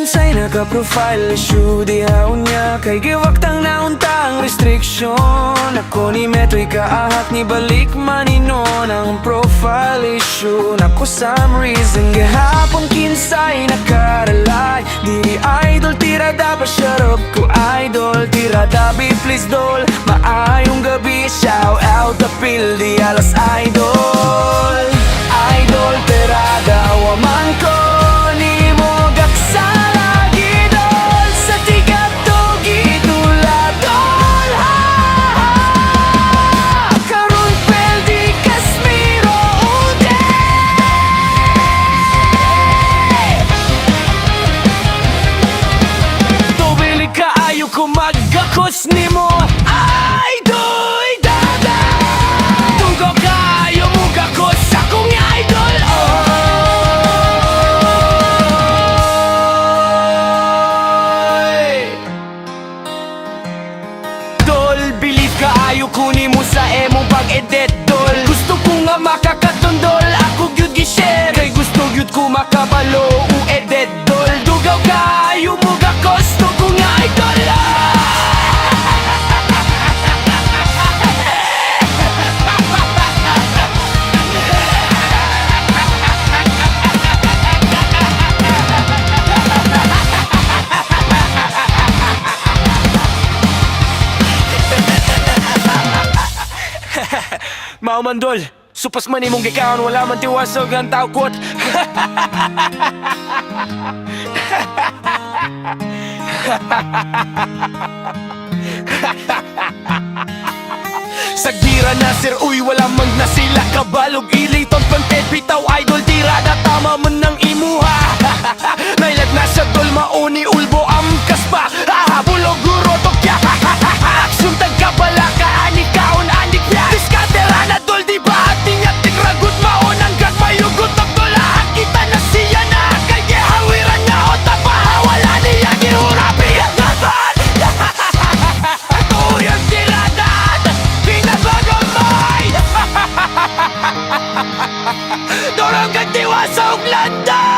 kinsay naka-profile issue diha unya kay giwaktang nauntang restriction. Ako ni meto'y kaahak ni balik maninon ang profile issue. Nako some reason gahapon kinsay nakaralay di idol tirada pa syarap ko idol tirada be please dol maayong gabi shout out apil di alas idol idol tirada waman ko ni mo gaksala gidol sa tigat to giduladol ha karon pel di Casimiro ude tubili ka ayo ko magakos ni mo idol dada tugaw ka ayo mo gakos akong idol Dol, believe ka ayo kunin mo sa emong pag-edit dol. Gusto ko nga makakatundol ako gyud gi-share kay gusto gyud ko makabalo u edit dol. Dugaw ka ayo mo gakosto ko nga idol Mao man dol, supas man imong gikaon wala man tiwasog ang tawkot. Sagira na sir, uy wala mang nasila kabalog iliton panted bitaw idol tirada tama man ng imuha. Nailag na sa dol mauni ulbo amkas pa hahabulog guro tokya. Aksyon tagkabala ka anik kaon anik ya diskatera na dol di ba ating ating ragut maon hanggang mayugot nagdolahan kita na siya na kay gihawiran na o tapahawala niya gihurapi ang naman. Tuyang tirada pinabagong may dorong katiwa sa uglandang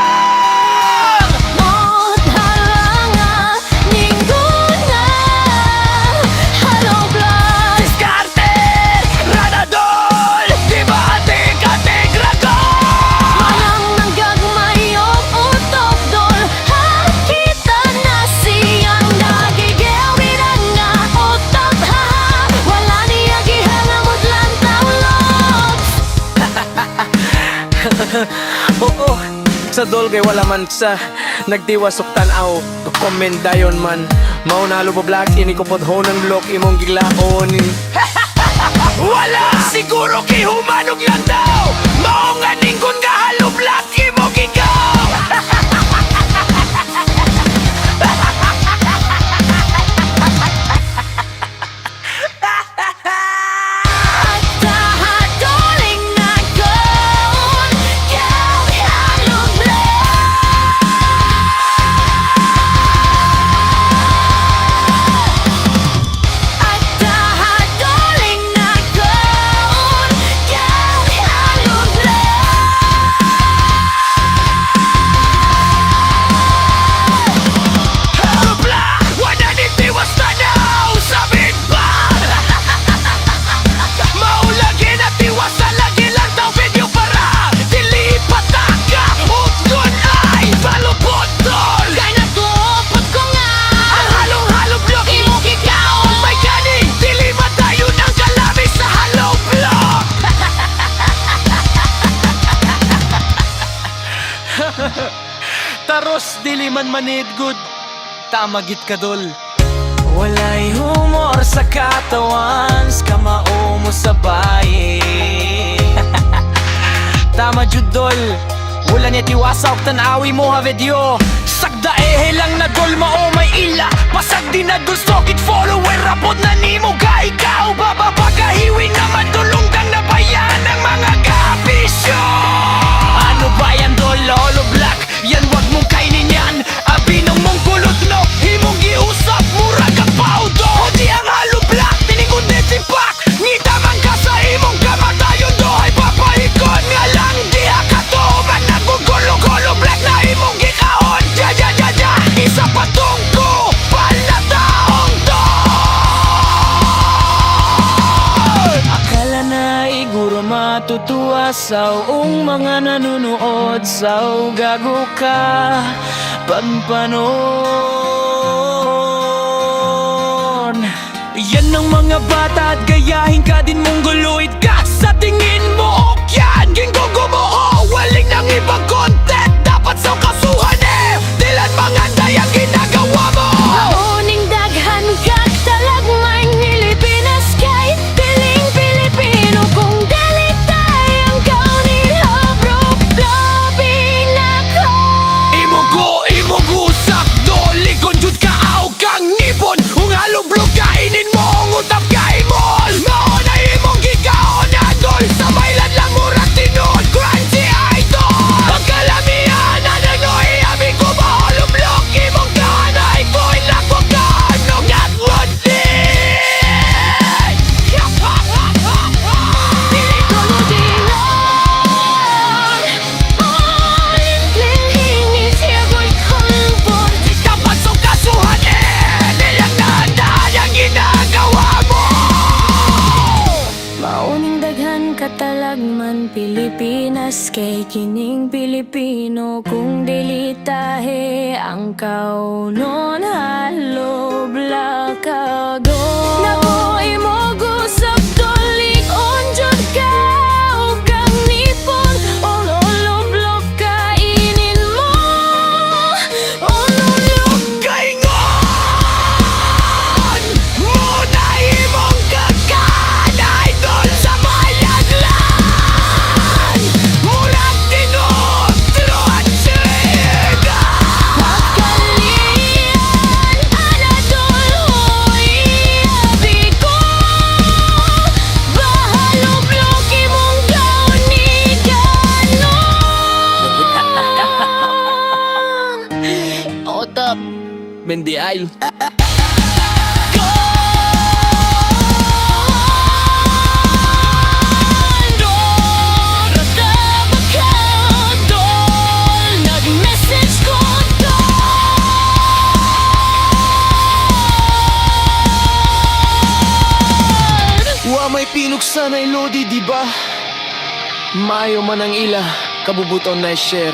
oo, sa dol kay wala man sa nagdiwasok tanaw comment dayon man mao na lubo vlog ini ko pod honang look imong giglaon. Wala siguro kay humanog lang daw mao nga ninggon nga halo vlog imong gigaw. Taros dili man manid good tamagit ka dol. Walay humor sa katawan ska mao mo sa baye. Tama jud dol wala niya tiwasa og tan-awi mo ha video. Sagda lang na dol mao may ila pasag di na dol stokit follower rapod na nimo ga ikaw babapagahiwi naman dulunggang nabayan ang mga kapisyo. Ano ba yan dol lolo black yan wag mong kainin yan abinong mong kulot no himong giusap mura kang paudo di ang halo black tiningon din si Pak ngita man ka sa imong kamatayon do ay papaikon nga lang di akato man nagugolo-golo black na imong gikaon ja ja ja ja matutuwa sa mga nanunood sa gago ka pagpanon. Yan ang mga bata at gayahin ka din mong guluid ka. Sa tingin mo okyan, gingo gumuho. Waling ng ibang content, dapat sa kasuhan dilan mga dayang ginagawa mo. Mauning daghan ka talagmay Pilipinas kay piling Pilipino kung dili tayong kaunila bro Labing ako Imugo sakdo likon jud ka aw kang nipon. Ung halublog kainin mo ang utap kay mall. Mauna imong gikaon adol sa bailan lang murag tinuod crunchy idol. Pagkalamihan na nanoy abi ko ba halublog imong kanay ko'y lakwakan ng atwad din. Dili ko ludinan Linghingi siya ko'y kalbon Dapat sa kasuhan nilang naandaan ang ginagawa mo. Mauning daghan katalagman Pilipinas kay kining Pilipino kung dili tahe ang kaunon halob lakago. Nabuhi mo gusap tolik onjod ka o kang nipon ololoblok kainin mo ololok. Kaingon! Muna imong kakaan idol sa mayaglan. Murag tinutro at sida. Pagkalian anadol hoy abi ko bahaloblok imong kaunigan Otap, Mendiail. Wa may pinuksan ay lodi, di ba? Maayo man ang ila, kabubuton na share.